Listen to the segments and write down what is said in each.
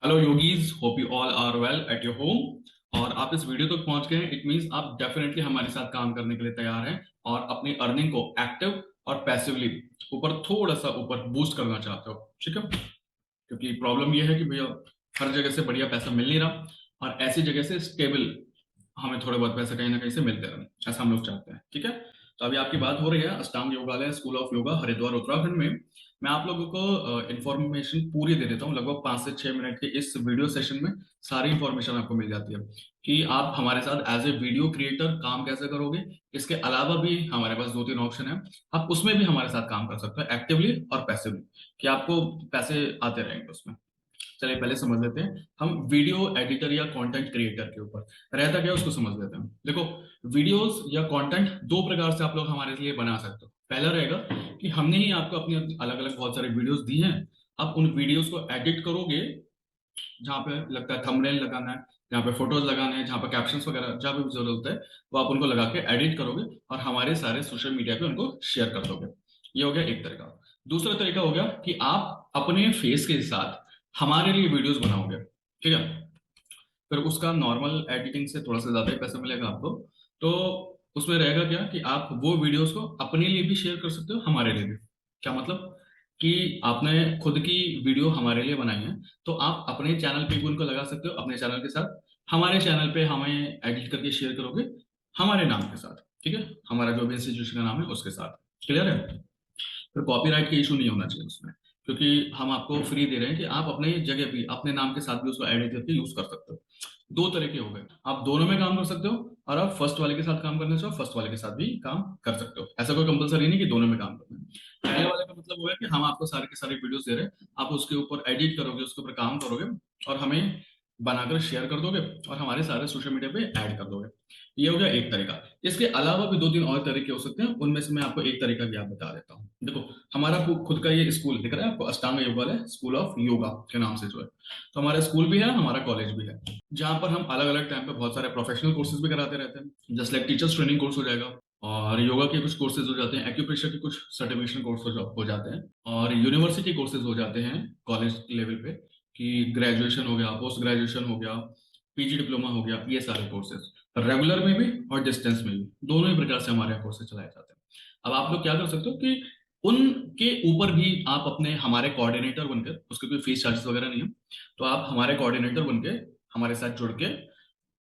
Hello yogis, hope you all are well at your home. और आप इस video तक पहुंच गए हैं, इट मींस आप डेफिनेटली हमारे साथ काम करने के लिए तैयार हैं और अपनी अर्निंग को एक्टिव और पैसिवली ऊपर थोड़ा सा ऊपर बूस्ट करना चाहते हो। ठीक है, क्योंकि प्रॉब्लम ये है कि भैया हर जगह से बढ़िया पैसा मिल नहीं रहा और ऐसी जगह से स्टेबल हमें थोड़े बहुत पैसे कहीं ना कहीं से मिलते रहे, ऐसा हम लोग चाहते हैं। ठीक है, तो अभी आपकी बात हो रही है अष्टांग योगालय स्कूल ऑफ योगा हरिद्वार उत्तराखंड में। मैं आप लोगों को इन्फॉर्मेशन पूरी दे देता हूँ, लगभग 5 से 6 मिनट के इस वीडियो सेशन में सारी इन्फॉर्मेशन आपको मिल जाती है कि आप हमारे साथ एज ए वीडियो क्रिएटर काम कैसे करोगे। इसके अलावा भी हमारे पास 2-3 ऑप्शन है, आप उसमें भी हमारे साथ काम कर सकते हो एक्टिवली और पैसिवली, कि आपको पैसे आते रहेंगे उसमें। चलिए पहले समझ लेते हैं हम वीडियो एडिटर या कंटेंट क्रिएटर के ऊपर रहता क्या है उसको समझ लेते हैं। देखो, वीडियोस या कंटेंट दो प्रकार से आप लोग हमारे लिए बना सकते हो। पहला रहेगा कि हमने ही आपको अपनी अलग अलग बहुत सारे वीडियोस दी हैं, आप उन वीडियोस को एडिट करोगे, जहाँ पे लगता है थंबनेल लगाना है, जहाँ पे फोटोज लगाने हैं, जहाँ पे कैप्शंस वगैरह जहाँ पे भी जरूरत है, वो आप उनको लगा के एडिट करोगे और हमारे सारे सोशल मीडिया पे उनको शेयर कर दोगे। ये हो गया एक तरीका। दूसरा तरीका हो गया कि आप अपने फेस के साथ हमारे लिए वीडियोस बनाओगे। ठीक है, फिर उसका नॉर्मल एडिटिंग से थोड़ा सा ज्यादा ही पैसा मिलेगा आपको। तो उसमें रहेगा क्या कि आप वो वीडियोस को अपने लिए भी शेयर कर सकते हो, हमारे लिए भी। क्या मतलब कि आपने खुद की वीडियो हमारे लिए बनाई है, तो आप अपने चैनल पे भी उनको लगा सकते हो, अपने चैनल के साथ हमारे चैनल पे हमें एडिट करके शेयर करोगे हमारे नाम के साथ। ठीक है, हमारा जो भी इंस्टीट्यूशन का नाम है उसके साथ। क्लियर है? फिर कॉपीराइट की इशू नहीं होना चाहिए उसमें, क्योंकि हम आपको फ्री दे रहे हैं कि आप अपने जगह भी अपने नाम के साथ भी उसको एडिट करके यूज कर सकते हो। दो तरह के हो गए, आप दोनों में काम कर सकते हो और आप फर्स्ट वाले के साथ काम करना चाहो फर्स्ट वाले के साथ भी काम कर सकते हो। ऐसा कोई कंपलसरी नहीं कि दोनों में काम करना है। पहले वाले का मतलब वो है कि हम आपको सारे के सारे वीडियोस दे रहे हैं, आप उसके ऊपर एडिट करोगे, उसके ऊपर काम करोगे और हमें बनाकर शेयर कर दोगे और हमारे सारे सोशल मीडिया पे ऐड कर दोगे। ये हो गया एक तरीका। इसके अलावा भी 2-3 और तरीके हो सकते हैं, उनमें से मैं आपको एक तरीका भी आप बता देता हूँ। देखो, हमारा खुद का ये स्कूल दिख रहा है आपको, अष्टांग योगालय स्कूल ऑफ योगा के नाम से जो है, तो हमारा स्कूल भी है, हमारा कॉलेज भी है, जहाँ पर हम अलग अलग टाइम पे बहुत सारे प्रोफेशनल कोर्सेज भी कराते रहते हैं। Just like teachers training course हो जाएगा, और योगा के कुछ कोर्सेज हो जाते हैं, एक्यूप्रेशर के कुछ सर्टिफिकेशन कोर्स हो जाते हैं, और यूनिवर्सिटी कोर्सेज हो जाते हैं कॉलेज लेवल पे, कि ग्रेजुएशन हो गया, पोस्ट ग्रेजुएशन हो गया, पीजी डिप्लोमा हो गया, ये सारे कोर्सेज रेगुलर में भी और डिस्टेंस में भी, दोनों ही प्रकार से हमारे यहाँ कोर्सेज चलाए जाते हैं। अब आप लोग क्या कर सकते हो कि उनके ऊपर भी आप अपने हमारे कोऑर्डिनेटर बनकर, उसके कोई फीस चार्जेस वगैरह नहीं है, तो आप हमारे कोऑर्डिनेटर बनके हमारे साथ जुड़ के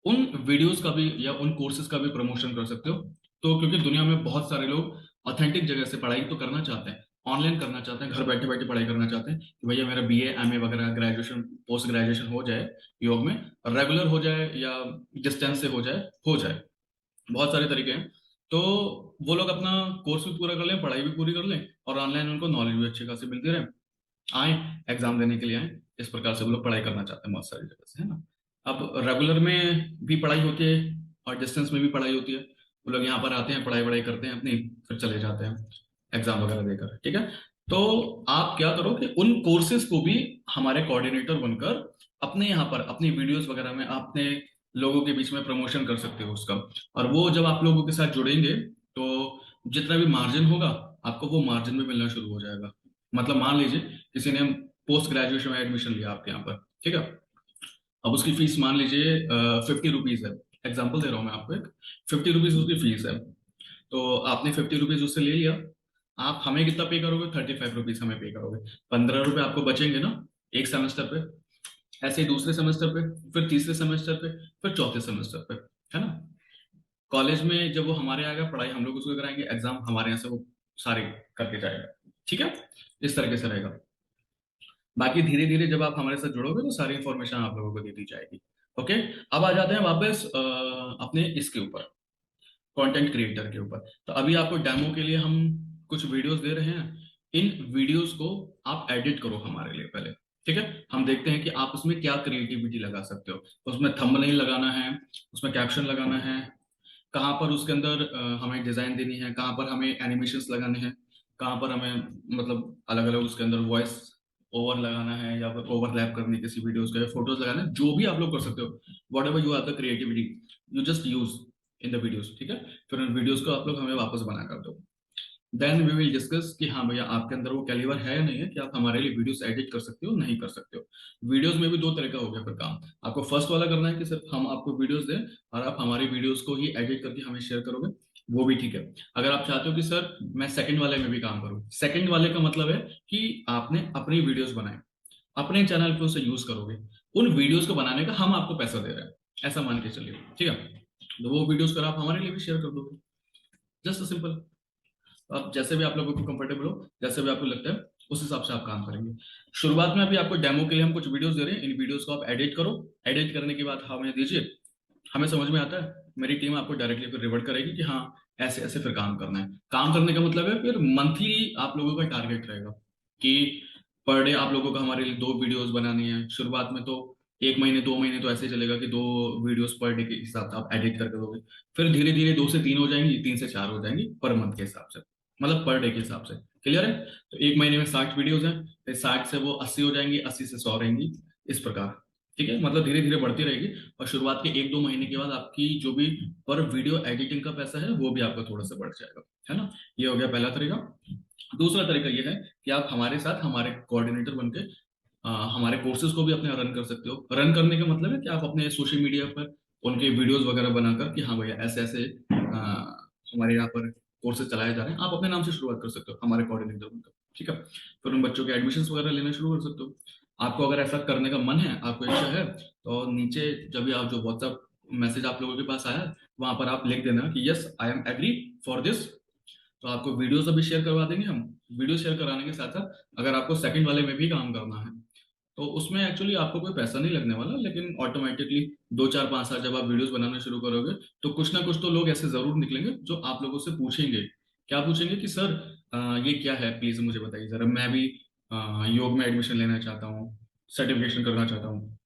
उन वीडियोस का भी या उन कोर्सेज का भी प्रमोशन कर सकते हो। तो क्योंकि दुनिया में बहुत सारे लोग ऑथेंटिक जगह से पढ़ाई तो करना चाहते हैं, ऑनलाइन करना चाहते हैं, घर बैठे बैठे पढ़ाई करना चाहते हैं कि भैया मेरा बीए एमए वगैरह ग्रेजुएशन पोस्ट ग्रेजुएशन हो जाए योग में, रेगुलर हो जाए या डिस्टेंस से हो जाए बहुत सारे तरीके हैं। तो वो लोग अपना कोर्स भी पूरा कर लें, पढ़ाई भी पूरी कर लें और ऑनलाइन उनको नॉलेज भी अच्छी खासी मिलती रहे, आए एग्जाम देने के लिए आए। इस प्रकार से वो लोग पढ़ाई करना चाहते हैं बहुत सारी जगह से, है ना। अब रेगुलर में भी पढ़ाई होती है और डिस्टेंस में भी पढ़ाई होती है। वो लोग यहाँ पर आते हैं, पढ़ाई वढ़ाई करते हैं अपनी, फिर चले जाते हैं एग्जाम वगैरह देकर। ठीक है, तो आप क्या करो कि उन कोर्सेज को भी हमारे कोऑर्डिनेटर बनकर अपने यहाँ पर अपनी वीडियोस वगैरह में अपने लोगों के बीच में प्रमोशन कर सकते हो उसका। और वो जब आप लोगों के साथ जुड़ेंगे तो जितना भी मार्जिन होगा आपको वो मार्जिन में मिलना शुरू हो जाएगा। मतलब मान लीजिए किसी ने पोस्ट ग्रेजुएशन में एडमिशन लिया आपके यहाँ पर, ठीक है, अब उसकी फीस मान लीजिए 50 रुपीज है। एग्जाम्पल दे रहा हूँ मैं आपको, एक 50 रुपीज उसकी फीस है। तो आपने 50 रुपीज उससे ले लिया, आप हमें कितना पे करोगे? 35 रुपीज हमें पे करोगे। 15 रुपए आपको बचेंगे ना एक सेमेस्टर पे। ऐसे ही दूसरे सेमेस्टर पे, फिर तीसरे सेमेस्टर पे, फिर चौथे सेमेस्टर पे, है ना। कॉलेज में जब वो हमारे यहाँ आएगा, पढ़ाई हम लोग उसको कराएंगे, एग्जाम हमारे यहाँ से वो सारे करके जाएगा। ठीक है, इस तरीके से रहेगा। बाकी धीरे धीरे जब आप हमारे साथ जुड़ोगे तो सारी इंफॉर्मेशन आप लोगों को दे दी जाएगी। ओके, अब आ जाते हैं वापस अपने इसके ऊपर, कंटेंट क्रिएटर के ऊपर। तो अभी आपको डेमो के लिए हम कुछ वीडियोस दे रहे हैं, इन वीडियोस को आप एडिट करो हमारे लिए पहले। ठीक है, हम देखते हैं कि आप उसमें क्या क्रिएटिविटी लगा सकते हो। उसमें थंबनेल लगाना है, उसमें कैप्शन लगाना है, कहाँ पर उसके अंदर हमें डिजाइन देनी है, कहाँ पर हमें एनिमेशंस लगाने हैं, कहाँ पर हमें मतलब अलग अलग उसके अंदर वॉइस ओवर लगाना है या फिर ओवरलैप करनी किसी वीडियोस का, या फोटोज लगाना है, जो भी आप लोग कर सकते हो। What ever you have the creativity, you just use in the videos. ठीक है, फिर उन वीडियोस को आप लोग हमें वापस बना कर दो। देन वी विल डिस्कस कि हाँ भैया आपके अंदर वो कैलिबर है या नहीं है कि आप हमारे लिए वीडियोस एडिट कर सकते हो नहीं कर सकते हो। वीडियोस में भी दो तरह का हो गया फिर काम। आपको फर्स्ट वाला करना है कि सिर्फ हम आपको वीडियोस दें और आप हमारी वीडियोस को ही एडिट करके हमें शेयर करोगे, वो भी ठीक है। अगर आप चाहते हो कि सर मैं सेकंड वाले में भी काम करूँ, सेकंड वाले का मतलब है कि आपने अपनी वीडियोस बनाए, अपने चैनल पे उसे यूज करोगे, उन वीडियोस को बनाने का हम आपको पैसा दे रहे हैं, ऐसा मान के चलिए, ठीक है। तो वो वीडियोस कर आप हमारे लिए भी शेयर कर दोगे, जस्ट सिंपल। आप जैसे भी आप लोगों को कंफर्टेबल हो, जैसे भी आपको लगता है उस हिसाब से आप काम करेंगे। शुरुआत में अभी आपको डेमो के लिए हम कुछ वीडियोस दे रहे हैं, इन वीडियोस को आप एडिट करो, एडिट करने के बाद हमें दीजिए, हमें समझ में आता है, मेरी टीम आपको डायरेक्टली फिर रिवर्ट करेगी कि हाँ ऐसे ऐसे फिर काम करना है। काम करने का मतलब है फिर मंथली आप लोगों का टारगेट रहेगा कि पर डे आप लोगों को हमारे लिए दो वीडियोस बनानी है। शुरुआत में तो एक महीने दो महीने तो ऐसे चलेगा कि दो वीडियोस पर डे के हिसाब से आप एडिट करके दोगे, फिर धीरे धीरे दो से तीन हो जाएंगी, तीन से चार हो जाएंगी पर मंथ के हिसाब से, मतलब पर डे के हिसाब से। क्लियर है? तो एक महीने में 60 वीडियोस हैं, फिर 60 से वो 80 हो जाएंगी, 80 से 100 रहेंगी, इस प्रकार। ठीक है, मतलब धीरे धीरे बढ़ती रहेगी। और शुरुआत के एक दो महीने के बाद आपकी जो भी पर वीडियो एडिटिंग का पैसा है वो भी आपका थोड़ा सा बढ़ जाएगा, है ना। ये हो गया पहला तरीका। दूसरा तरीका ये है कि आप हमारे साथ हमारे कोऑर्डिनेटर बनके हमारे कोर्सेज को भी अपने रन कर सकते हो। रन करने का मतलब है कि आप अपने सोशल मीडिया पर उनके वीडियोस वगैरह बनाकर कि हाँ भैया ऐसे ऐसे हमारे यहाँ पर कोर्सेज चलाए जा रहे हैं, आप अपने नाम से शुरुआत कर सकते हो हमारे कोऑर्डिनेटर बनकर, ठीक है। फिर उन बच्चों के एडमिशन वगैरह लेना शुरू कर सकते हो। आपको अगर ऐसा करने का मन है, आपको इच्छा है, तो नीचे जब भी आप जो व्हाट्सएप मैसेज आप लोगों के पास आया वहां पर आप लिख देना कि yes I am agree for this. तो आपको वीडियोस अभी शेयर करवा देंगे हम। वीडियो शेयर कराने के साथ साथ अगर आपको सेकंड वाले में भी काम करना है तो उसमें एक्चुअली आपको कोई पैसा नहीं लगने वाला, लेकिन ऑटोमेटिकली 2 4 5 साल जब आप वीडियोस बनाना शुरू करोगे तो कुछ ना कुछ तो लोग ऐसे जरूर निकलेंगे जो आप लोगों से पूछेंगे। क्या पूछेंगे कि सर ये क्या है, प्लीज मुझे बताइए जरा, मैं भी योग में एडमिशन लेना चाहता हूँ, सर्टिफिकेशन करना चाहता हूँ,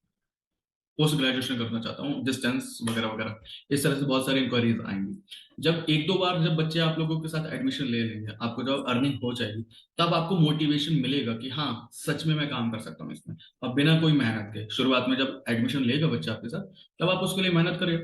पोस्ट ग्रेजुएशन करना चाहता हूँ, डिस्टेंस वगैरह वगैरह। इस तरह से बहुत सारी इंक्वायरीज आएंगी। जब एक दो बार जब बच्चे आप लोगों के साथ एडमिशन ले लेंगे, आपको जब अर्निंग हो जाएगी, तब आपको मोटिवेशन मिलेगा कि हाँ सच में मैं काम कर सकता हूँ इसमें। अब बिना कोई मेहनत के शुरुआत में जब एडमिशन लेगा बच्चा आपके साथ, तब आप उसके लिए मेहनत करें।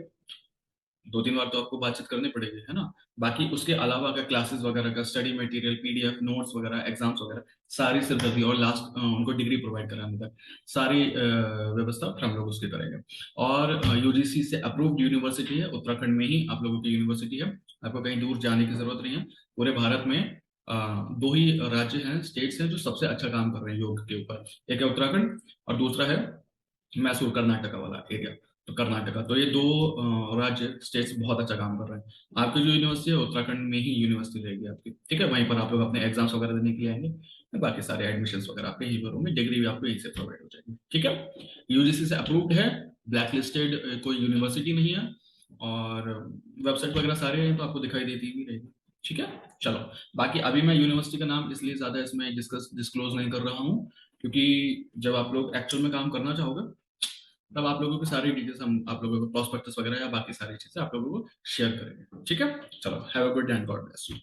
दो तीन बार तो आपको बातचीत करनी पड़ेगी, है ना। बाकी उसके अलावा अगर क्लासेस वगैरह का स्टडी मटेरियल, पीडीएफ नोट्स वगैरह, एग्जाम्स वगैरह, सारी सिरदर्दी और लास्ट उनको डिग्री प्रोवाइड कराने तक सारी व्यवस्था फिर हम लोग उसकी करेंगे। और यूजीसी से अप्रूव्ड यूनिवर्सिटी है, उत्तराखंड में ही आप लोगों की यूनिवर्सिटी है, आपको कहीं दूर जाने की जरूरत नहीं है। पूरे भारत में दो ही राज्य हैं, स्टेट्स हैं जो सबसे अच्छा काम कर रहे हैं योग के ऊपर। एक है उत्तराखंड और दूसरा है मैसूर, कर्नाटका वाला एरिया। तो कर्नाटका, तो ये दो राज्य स्टेट्स बहुत अच्छा काम कर रहे हैं। आपकी जो यूनिवर्सिटी है उत्तराखंड में ही यूनिवर्सिटी रहेगी आपकी, ठीक है। वहीं पर आप लोग अपने एग्जाम्स वगैरह देने के लिए आएंगे, बाकी सारे एडमिशन वगैरह आप यहीं पर होंगे, डिग्री भी आपको यहीं से प्रोवाइड हो जाएगी, ठीक है। यूजीसी से अप्रूव्ड है, ब्लैक लिस्टेड कोई यूनिवर्सिटी नहीं है, और वेबसाइट वगैरह सारे हैं तो आपको दिखाई देती ही रहेगी, ठीक है। चलो, बाकी अभी मैं यूनिवर्सिटी का नाम इसलिए ज्यादा इसमें डिस्क्लोज नहीं कर रहा हूँ, क्योंकि जब आप लोग एक्चुअल में काम करना चाहोगे तब आप लोगों की सारी डिटेल्स हम आप लोगों को, प्रॉस्पेक्टस वगैरह या बाकी सारी चीजें आप लोगों को शेयर करेंगे, ठीक है। चलो, have a good day and God bless you.